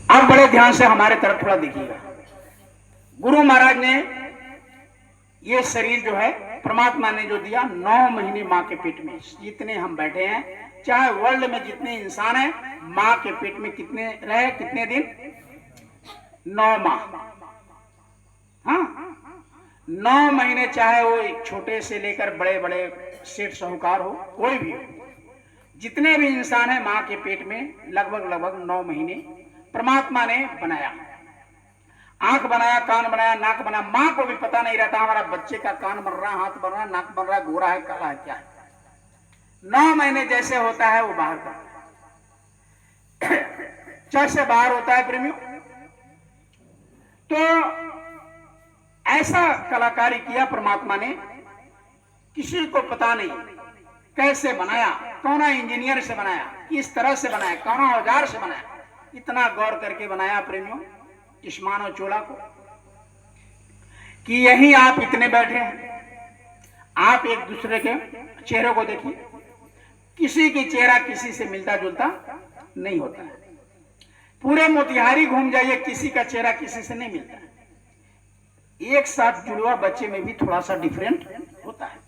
अब बड़े ध्यान से हमारे तरफ थोड़ा देखिएगा। गुरु महाराज ने ये शरीर जो है परमात्मा ने जो दिया 9 महीने माँ के पेट में, जितने हम बैठे हैं, चाहे वर्ल्ड में जितने इंसान हैं, माँ के पेट में कितने रहे, कितने दिन? 9 माह। हाँ, 9 महीने, चाहे वो छोटे से लेकर बड़े बड़े सेठ साहूकार हो, कोई भी हो, जितने भी इंसान है माँ के पेट में लगभग 9 महीने परमात्मा ने बनाया। आंख बनाया, कान बनाया, नाक बनाया। माँ को भी पता नहीं रहता हमारा बच्चे का कान बन रहा, हाथ बन रहा, नाक बन रहा, गोरा है, काला है, क्या है। 9 महीने जैसे होता है वो बाहर का जैसे बाहर होता है प्रेमियों। तो ऐसा कलाकारी किया परमात्मा ने, किसी को पता नहीं कैसे बनाया, कौन इंजीनियर से बनाया, किस तरह से बनाया, कौन औजार से बनाया। इतना गौर करके बनाया प्रेमियों इस मानव चोला को कि यही आप इतने बैठे हैं, आप एक दूसरे के चेहरे को देखिए, किसी की चेहरा किसी से मिलता जुलता नहीं होता है। पूरे मोतिहारी घूम जाइए, किसी का चेहरा किसी से नहीं मिलता है। एक साथ जुड़वा बच्चे में भी थोड़ा सा डिफरेंट होता है।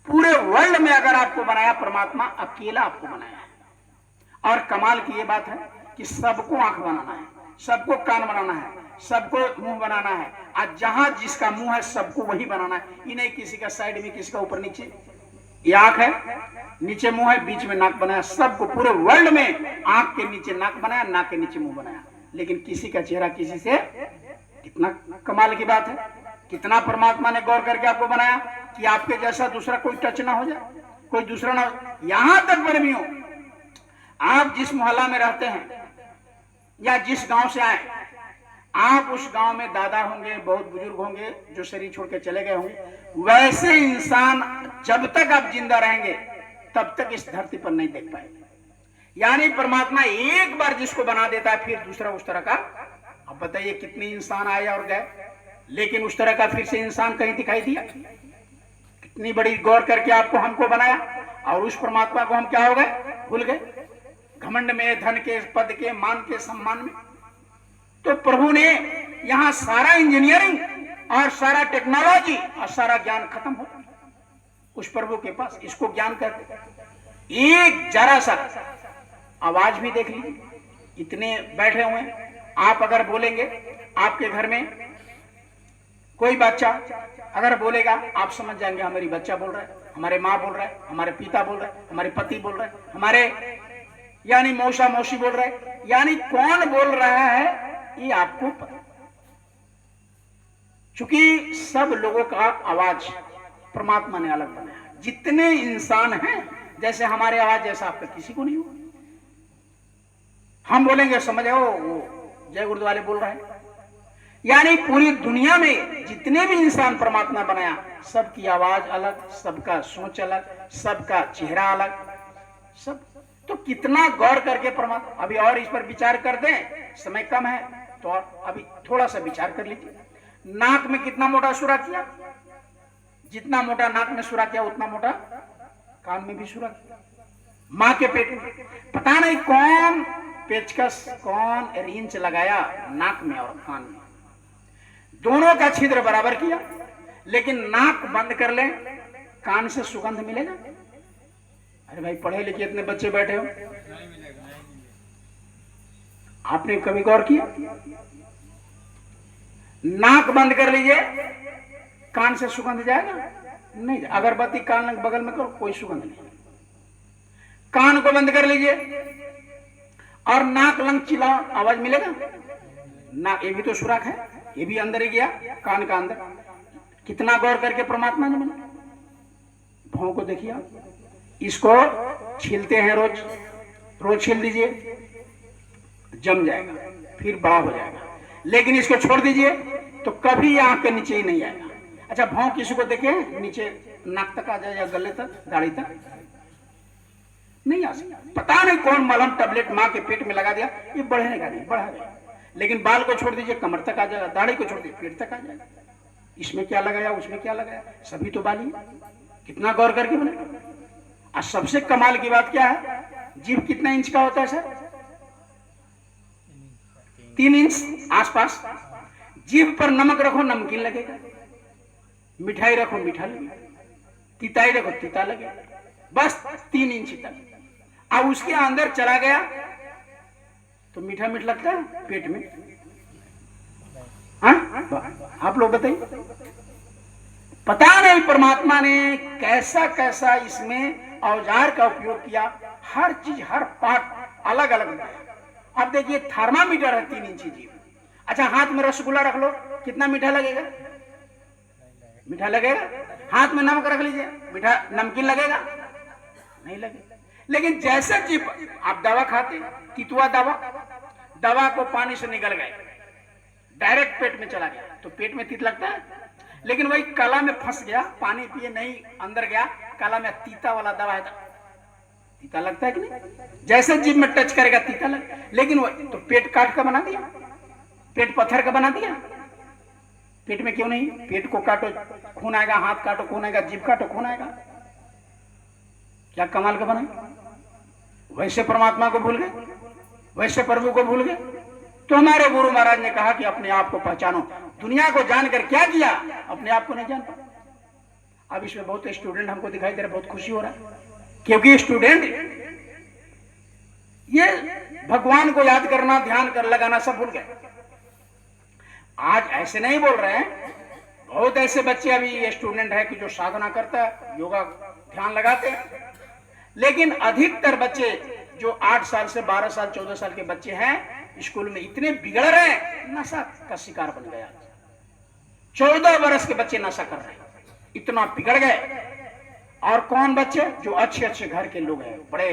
पूरे वर्ल्ड में अगर आपको बनाया परमात्मा, अकेला आपको बनाया है। और कमाल की ये बात है कि सबको आंख बनाना है, सबको कान बनाना है, सबको मुंह बनाना है, आज जहां जिसका मुंह है सबको वही बनाना है। ये नहीं किसी का साइड में, किसी का ऊपर नीचे। ये आंख है, नीचे मुंह है, बीच में नाक बनाया। सबको पूरे वर्ल्ड में आंख के नीचे नाक बनाया, नाक के नीचे मुंह बनाया, लेकिन किसी का चेहरा किसी से। कितना कमाल की बात है, कितना परमात्मा ने गौर करके आपको बनाया कि आपके जैसा दूसरा कोई टच ना हो जाए, कोई दूसरा ना हो। यहां तक प्रेमियों, आप जिस मोहल्ला में रहते हैं या जिस गांव से आए, आप उस गांव में दादा होंगे, बहुत बुजुर्ग होंगे जो शरीर छोड़ के चले गए होंगे। वैसे इंसान जब तक आप जिंदा रहेंगे तब तक इस धरती पर नहीं देख पाएंगे। यानी परमात्मा एक बार जिसको बना देता है फिर दूसरा उस तरह का। अब बताइए कितने इंसान आए और गए, लेकिन उस तरह का फिर से इंसान कहीं दिखाई दिया? कितनी बड़ी गौर करके आपको हमको बनाया, और उस परमात्मा को हम क्या हो गए, भूल गए घमंड में, धन के, पद के, मान के, सम्मान में। तो प्रभु ने यहां सारा इंजीनियरिंग और सारा टेक्नोलॉजी और सारा ज्ञान खत्म हो उस प्रभु के पास। इसको ज्ञान कहते। एक जरा सा आवाज भी देख लीजिए, इतने बैठे हुए हैं। आप अगर बोलेंगे, आपके घर में कोई बच्चा अगर बोलेगा, आप समझ जाएंगे हमारी बच्चा बोल रहा है, हमारे माँ बोल रहा है, हमारे पिता बोल रहे हैं, हमारे पति बोल रहे हैं, हमारे यानी मौसा मौसी बोल रहे हैं। यानी कौन बोल रहा है ये आपको पता, क्योंकि सब लोगों का आवाज परमात्मा ने अलग बनाया। जितने इंसान हैं, जैसे हमारे आवाज जैसा आपका किसी को नहीं हो। हम बोलेंगे समझ आओ वो जय गुरुद्वारे बोल रहे हैं। यानी पूरी दुनिया में जितने भी इंसान परमात्मा बनाया, सबकी आवाज अलग, सबका सोच अलग, सबका चेहरा अलग, सब। तो कितना गौर करके परमात्मा। अभी और इस पर विचार कर दें, समय कम है तो अभी थोड़ा सा विचार कर लीजिए। नाक में कितना मोटा सुरा किया, जितना मोटा नाक में सुरा किया उतना मोटा कान में भी सुरा किया। माँ के पेट में पता नहीं कौन पेचकस, कौन रिंच लगाया नाक में और कान में, दोनों का छिद्र बराबर किया। लेकिन नाक बंद कर ले, कान से सुगंध मिलेगा? अरे भाई पढ़े लिखे इतने बच्चे बैठे हो, आपने कभी गौर किया? नाक बंद कर लीजिए, कान से सुगंध जाएगा? नहीं। अगरबत्ती कान बगल में करो, कोई सुगंध नहीं। कान को बंद कर लीजिए और नाक लंग चिल्लाओ, आवाज मिलेगा? नाक, ये भी तो सुराख है, ये भी अंदर ही गया, कान का अंदर। कितना गौर करके परमात्मा ने बनाया। भौं को देखिए आप, इसको छीलते हैं रोज, रोज छील दीजिए, जम जाएगा, फिर बड़ा हो जाएगा। लेकिन इसको छोड़ दीजिए तो कभी आंख के नीचे ही नहीं आएगा। अच्छा, भौं किसी को देखे नीचे नाक तक आ जाए या गले तक, दाढ़ी तक नहीं आ सकता। पता नहीं कौन मलहम टैबलेट माँ के पेट में लगा दिया, ये बढ़ने का नहीं, बढ़ा गया। लेकिन बाल को छोड़ दीजिए, कमर तक आ जाएगा, दाढ़ी को छोड़ दीजिए, पेट तक आ जाएगा। इसमें क्या लगाया, उसमें क्या लगाया, सभी तो बाल ही। कितना गौर करके बने। और सबसे कमाल की बात क्या है, जीभ कितना इंच का होता है सर? 3 इंच आसपास। जीभ पर नमक रखो नमकीन लगेगा, मिठाई रखो मीठा लगेगा, तीताई रखो तीता लगेगा, बस 3 इंच तक। अब उसके अंदर चला गया तो मीठा मीठ लगता है पेट में। हाँ, आप लोग बताइए, पता नहीं परमात्मा ने कैसा कैसा इसमें औजार का उपयोग किया। हर चीज, हर पार्ट अलग अलग बनाया। अब देखिए थर्मामीटर है 3 इंची जीव। अच्छा, हाथ में रसगुल्ला रख लो, कितना मीठा लगेगा? मीठा लगेगा। हाथ में नमक रख लीजिए, मीठा नमकीन लगेगा? नहीं लगेगा। लेकिन जैसे जीव, आप दवा खाते, तितुआ दवा को पानी से निकल गए, डायरेक्ट पेट में चला गया तो पेट में तीत लगता है। लेकिन वही कला में फंस गया, पानी पिए नहीं, अंदर गया, कला में तीता वाला दवा है, तीता लगता है कि नहीं? जैसे जीभ में टच करेगा तीता लगेगा। लेकिन वो तो पेट काट का बना दिया, पेट पत्थर का बना दिया। पेट में क्यों नहीं? पेट को काटो खून आएगा, हाथ काटो खून आएगा, जीभ काटो खून आएगा। क्या कमाल का बना। वैसे परमात्मा को भूल गए, वैसे प्रभु को भूल गए। तो हमारे गुरु महाराज ने कहा कि अपने आप को पहचानो। दुनिया को जानकर क्या किया, अपने आप को नहीं जान पाया। अब इसमें बहुत स्टूडेंट हमको दिखाई दे रहे, बहुत खुशी हो रहा है, क्योंकि स्टूडेंट ये भगवान को याद करना, ध्यान कर लगाना सब भूल गए। आज ऐसे नहीं बोल रहे हैं, बहुत ऐसे बच्चे अभी स्टूडेंट है कि जो साधना करता है, योगा ध्यान लगाते हैं। लेकिन अधिकतर बच्चे जो 8 साल से 12 साल 14 साल के बच्चे हैं, स्कूल में इतने बिगड़ रहे हैं, नशा का शिकार बन गया। 14 वर्ष के बच्चे नशा कर रहे हैं, इतना बिगड़ गए। और कौन बच्चे? जो अच्छे अच्छे घर के लोग हैं, बड़े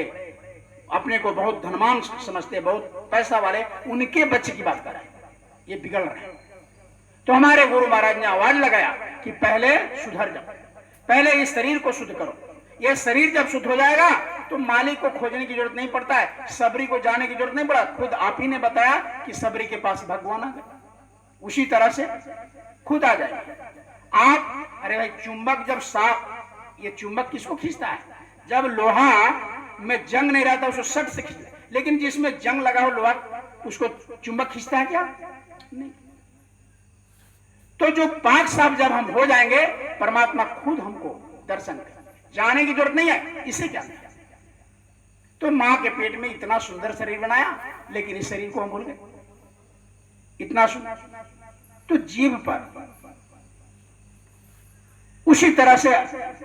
अपने को बहुत धनवान समझते हैं, बहुत पैसा वाले, उनके बच्चे की बात कर रहे हैं, ये बिगड़ रहे हैं। तो हमारे गुरु महाराज ने आवाज लगाया कि पहले सुधर जाओ, पहले इस शरीर को शुद्ध करो। ये शरीर जब शुद्ध हो जाएगा तो मालिक को खोजने की जरूरत नहीं पड़ता है, सबरी को जाने की जरूरत नहीं पड़ा। खुद आप ही ने बताया कि सबरी के पास भगवान आ गए, उसी तरह से खुद आ जाएंगे आप। अरे भाई, चुंबक जब साफ, ये चुंबक किसको खींचता है? जब लोहा में जंग नहीं रहता उसको सट से खींचता है, लेकिन जिसमें जंग लगा हो लोहा, उसको चुंबक खींचता है क्या? नहीं। तो जो पाक साफ जब हम हो जाएंगे, परमात्मा खुद हमको दर्शन करें, जाने की जरूरत नहीं है। इसे क्या? तो मां के पेट में इतना सुंदर शरीर बनाया, लेकिन इस शरीर को हम भूल गए, इतना सुंदर। तो जीभ पर उसी तरह से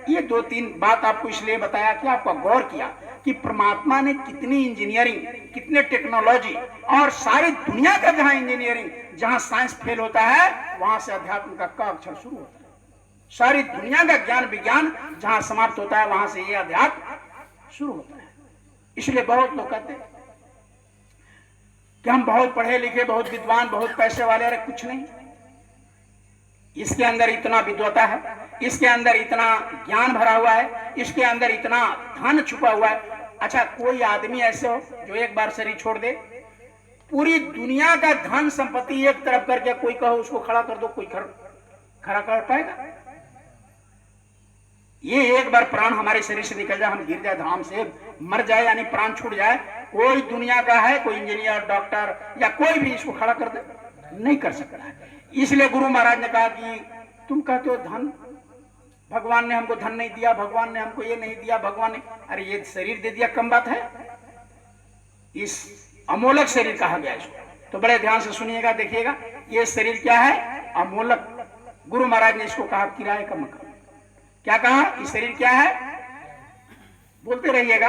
ये 2-3 बात आपको इसलिए बताया कि आपका गौर किया कि परमात्मा ने कितनी इंजीनियरिंग, कितने टेक्नोलॉजी, और सारी दुनिया का जहां इंजीनियरिंग, जहां साइंस फेल होता है, वहां से अध्यात्म का क अक्षर शुरू होता है। सारी दुनिया का ज्ञान विज्ञान जहां समाप्त होता है, वहां से ये अध्यात्म शुरू होता है। इसलिए बहुत लोग कहते हैं कि हम बहुत पढ़े लिखे, बहुत विद्वान, बहुत पैसे वाले। अरे कुछ नहीं, इसके अंदर इतना विद्वता है, इसके अंदर इतना ज्ञान भरा हुआ है, इसके अंदर इतना धन छुपा हुआ है। अच्छा, कोई आदमी ऐसे हो जो एक बार शरीर छोड़ दे, पूरी दुनिया का धन संपत्ति एक तरफ करके कोई कहो उसको खड़ा कर दो, कोई खड़ा कर पाएगा? ये एक बार प्राण हमारे शरीर से निकल जाए, हम गिर जाए, धाम से मर जाए, यानी प्राण छूट जाए, कोई दुनिया का है, कोई इंजीनियर, डॉक्टर या कोई भी इसको खड़ा कर दे? नहीं कर सकता है। इसलिए गुरु महाराज ने कहा कि तुम कहते हो धन, भगवान ने हमको धन नहीं दिया, भगवान ने हमको ये नहीं दिया, भगवान ने, अरे ये शरीर दे दिया, कम बात है? इस अमोलक शरीर कहा गया इसको। तो बड़े ध्यान से सुनिएगा, देखिएगा, ये शरीर क्या है? अमोलक। गुरु महाराज ने इसको कहा किराए का मकान। क्या कहा? इस शरीर क्या है? बोलते रहिएगा,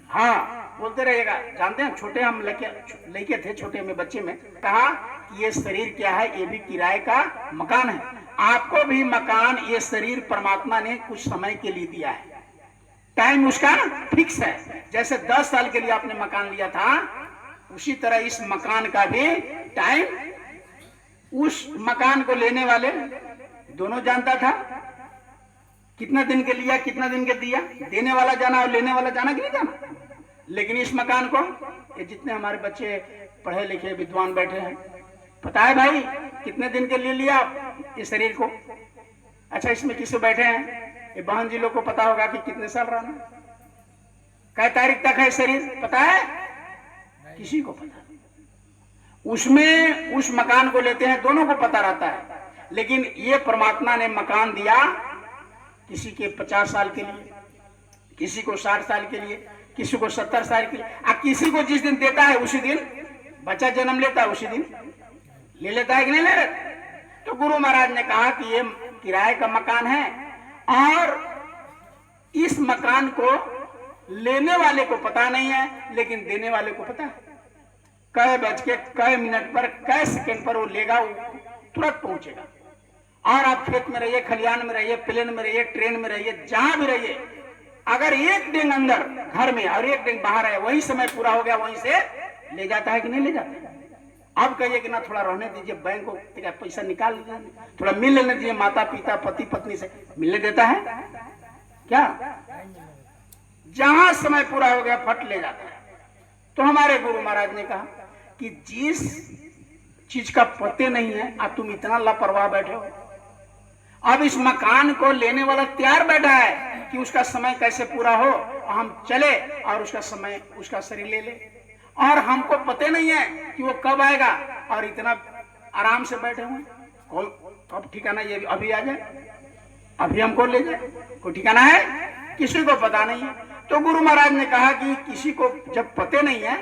हाँ बोलते रहिएगा। जानते हैं, छोटे हम लड़के थे, छोटे में बच्चे में कहा कि ये शरीर क्या है? ये भी किराए का मकान है। आपको भी मकान, ये शरीर परमात्मा ने कुछ समय के लिए दिया है, टाइम उसका फिक्स है। जैसे 10 साल के लिए आपने मकान लिया था, उसी तरह इस मकान का भी टाइम उस मकान को लेने वाले दोनों जानता था। कितना दिन के लिया, कितना दिन के दिया, देने वाला जाना और लेने वाला जाना कि नहीं जाना। लेकिन इस मकान को, ये जितने हमारे बच्चे पढ़े लिखे विद्वान बैठे हैं, पता है भाई कितने दिन के लिए लिया इस शरीर को? अच्छा, इसमें किसे बैठे हैं? ये बहन जी लोग को पता होगा कि कितने साल रहना, कै तारीख तक है शरीर, पता है? किसी को पता नहीं। उसमें उस मकान को लेते हैं, दोनों को पता रहता है। लेकिन ये परमात्मा ने मकान दिया किसी के 50 साल के लिए, किसी को 60 साल के लिए, किसी को 70 साल के लिए, और किसी को जिस दिन देता है उसी दिन बच्चा जन्म लेता है, उसी दिन ले लेता है कि नहीं ले लेता। तो गुरु महाराज ने कहा कि ये किराए का मकान है और इस मकान को लेने वाले को पता नहीं है, लेकिन देने वाले को पता है। कै बज के कै मिनट पर, कै सेकंड पर वो लेगा, वो तुरंत पहुंचेगा। और आप खेत में रहिए, खलियान में रहिए, प्लेन में रहिए, ट्रेन में रहिए, जहां भी रहिए, अगर एक दिन अंदर घर में और एक दिन बाहर है, वही समय पूरा हो गया, वहीं से ले जाता है कि नहीं ले जाता। अब कहिए कि ना थोड़ा रहने दीजिए, बैंक को पैसा निकाल लीजिए, थोड़ा मिल लेने दीजिए, माता पिता पति पत्नी से मिलने देता है क्या? जहां समय पूरा हो गया फट ले जाता है। तो हमारे गुरु महाराज ने कहा कि जिस चीज का पते नहीं है अब तुम इतना लापरवाह बैठे हो। अब इस मकान को लेने वाला तैयार बैठा है कि उसका समय कैसे पूरा हो, हम चले और उसका समय, उसका शरीर ले ले, और हमको पते नहीं है कि वो कब आएगा, और इतना आराम से बैठे हुए, कब ठिकाना ये अभी आ जाए, अभी हमको ले जाए, कोई ठिकाना है? किसी को पता नहीं है। तो गुरु महाराज ने कहा कि किसी को जब पते नहीं है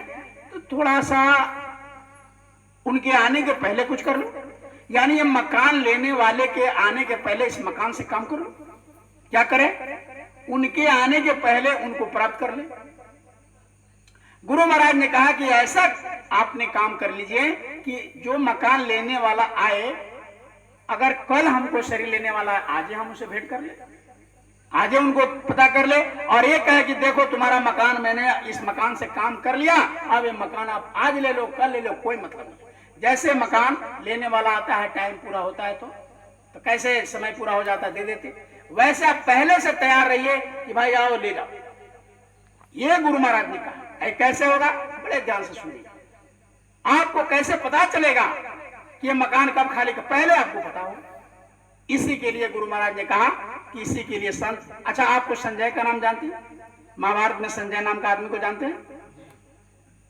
तो थोड़ा सा उनके आने के पहले कुछ कर लो, यानी ये मकान लेने वाले के आने के पहले इस मकान से काम करो। क्या करें? उनके आने के पहले उनको प्राप्त कर ले। गुरु महाराज ने कहा कि ऐसा आपने काम कर लीजिए कि जो मकान लेने वाला आए, अगर कल हमको शरीर लेने वाला है, आज हम उसे भेंट कर ले, आज उनको पता कर ले, और ये कहे कि देखो तुम्हारा मकान, मैंने इस मकान से काम कर लिया, अब ये मकान आप आज ले लो, कल ले लो, कोई मतलब नहीं। जैसे मकान लेने वाला आता है, टाइम पूरा होता है तो कैसे समय पूरा हो जाता है, दे देते, वैसे आप पहले से तैयार रहिए कि भाई आओ ले जाओ। ये गुरु महाराज ने कहा। कैसे होगा? बड़े ध्यान से सुनिए। आपको कैसे पता चलेगा कि ये मकान कब खाली, पहले आपको पता हो। इसी के लिए गुरु महाराज ने कहा कि इसी के लिए संत। अच्छा, आपको संजय का नाम जानते हैं? महाभारत में संजय नाम का आदमी को जानते हैं?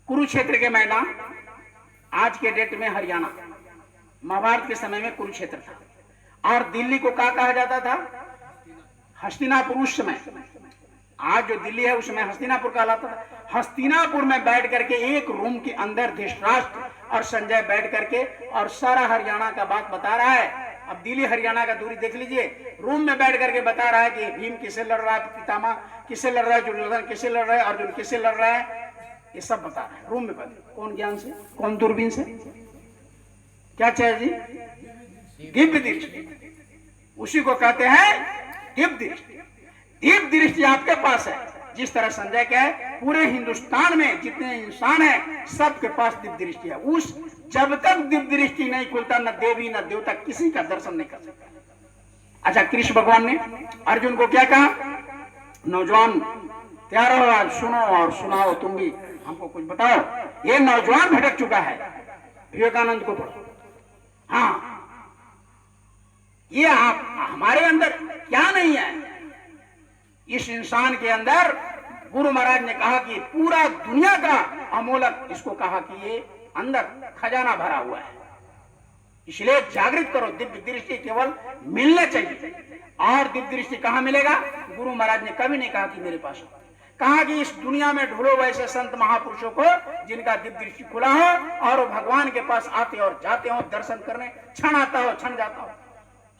कुरुक्षेत्र के मैदान, आज के डेट में हरियाणा, महाभारत के समय में कुरुक्षेत्र था, और दिल्ली को क्या कहा जाता था? हस्तिनापुर। उस समय, आज जो दिल्ली है उसमें हस्तिनापुर कहलाता था। हस्तिनापुर में बैठ करके एक रूम के अंदर धृतराष्ट्र और संजय बैठ करके और सारा हरियाणा का बात बता रहा है। अब दिल्ली हरियाणा का दूरी देख लीजिए, रूम में बैठ करके बता रहा है कि भीम किससे लड़ रहा है, पितामह किससे लड़ रहा है, दुर्योधन किससे लड़ रहा है, अर्जुन किससे लड़ रहा है, ये सब बता रहा है रूम में बैठ। कौन ज्ञान से, कौन दूरबीन से, क्या चाहिए जी? दिव्य दृष्टि। उसी को कहते हैं दिव्य दृष्टि। दिव्य दृष्टि आपके पास है। जिस तरह संजय क्या है, पूरे हिंदुस्तान में जितने इंसान हैं सबके पास दिव्य दृष्टि है। उस जब तक दिव्य दृष्टि नहीं खुलता, न देवी न देवता किसी का दर्शन नहीं कर सकता। अच्छा, कृष्ण भगवान ने अर्जुन को क्या कहा? नौजवान तैयार हो, आज सुनो और सुनाओ, तुम भी हमको कुछ बताओ। ये नौजवान भटक चुका है, विवेकानंद को पढ़ो। हाँ, ये आप हमारे अंदर क्या नहीं है, इस इंसान के अंदर गुरु महाराज ने कहा कि पूरा दुनिया का अमोलक, इसको कहा कि ये अंदर खजाना भरा हुआ है, इसलिए जागृत करो। दिव्य दृष्टि केवल मिलने चाहिए। और दिव्य दृष्टि कहां मिलेगा? गुरु महाराज ने कभी नहीं कहा कि मेरे पास, कहा कि इस दुनिया में ढूंढो वैसे संत महापुरुषों को जिनका दिव्य दृष्टि खुला हो और वो भगवान के पास आते और जाते हो, दर्शन करने, क्षण आता हो क्षण जाता हो,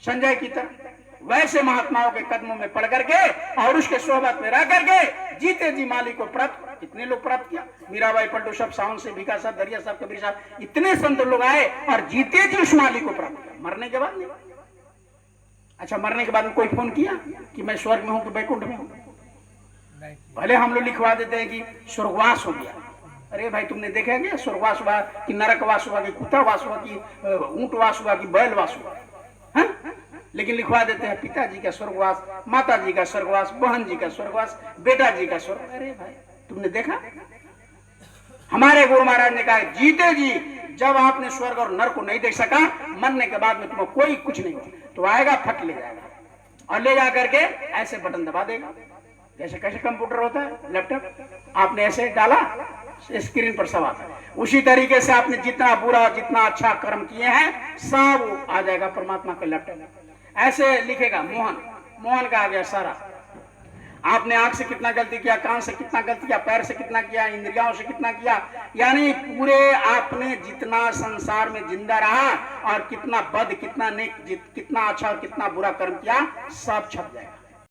संजय की तरह वैसे महात्माओं के कदमों में पड़ करके और उसके सोहबत में रह करके जीते जी मालिक को प्राप्त। कितने लोग प्राप्त किया? मीराबाई, पलटू साहब, सावन से भिका साहब, दरिया साहब, कबीर साहब, इतने संत लोग आए और जीते जी उस मालिक को प्राप्त किया। मरने के बाद नहीं। अच्छा, मरने के बाद में कोई फोन किया कि मैं स्वर्ग में हूं कि वैकुंठ में हूं? भले हम लोग लिखवा देते हैं कि स्वर्गवास हो गया। अरे भाई, तुमने देखा क्या स्वर्गवास हुआ कि नरकवास हुआ कि कुत्तावास हुआ कि ऊंटवास हुआ कि बैलवास हुआ? लेकिन लिखवा देते हैं पिताजी का स्वर्गवास, माता जी का स्वर्गवास, बहन जी का स्वर्गवास, बेटा जी का स्वर्ग। अरे भाई, तुमने देखा? हमारे गुरु महाराज ने कहा जीते जी जब आपने स्वर्ग और नरक को नहीं देख सका, मरने के बाद में तुम्हें कोई कुछ नहीं हो तो आएगा, फट ले जाएगा और ले जा करके ऐसे बटन दबा देगा। जैसे कैसे कंप्यूटर होता है, लैपटॉप, आपने ऐसे डाला, स्क्रीन पर सब आता है। उसी तरीके से आपने जितना बुरा जितना अच्छा कर्म किए हैं सब आ जाएगा परमात्मा के लैपटॉप में। ऐसे लिखेगा मोहन का आ गया सारा। आपने आंख से कितना गलती किया, कान से कितना गलती किया, पैर से कितना किया, इंद्रियों से कितना किया, यानी पूरे आपने जितना संसार में जिंदा रहा और कितना बद कितना नेक कितना अच्छा और कितना बुरा कर्म किया सब छप जाएगा।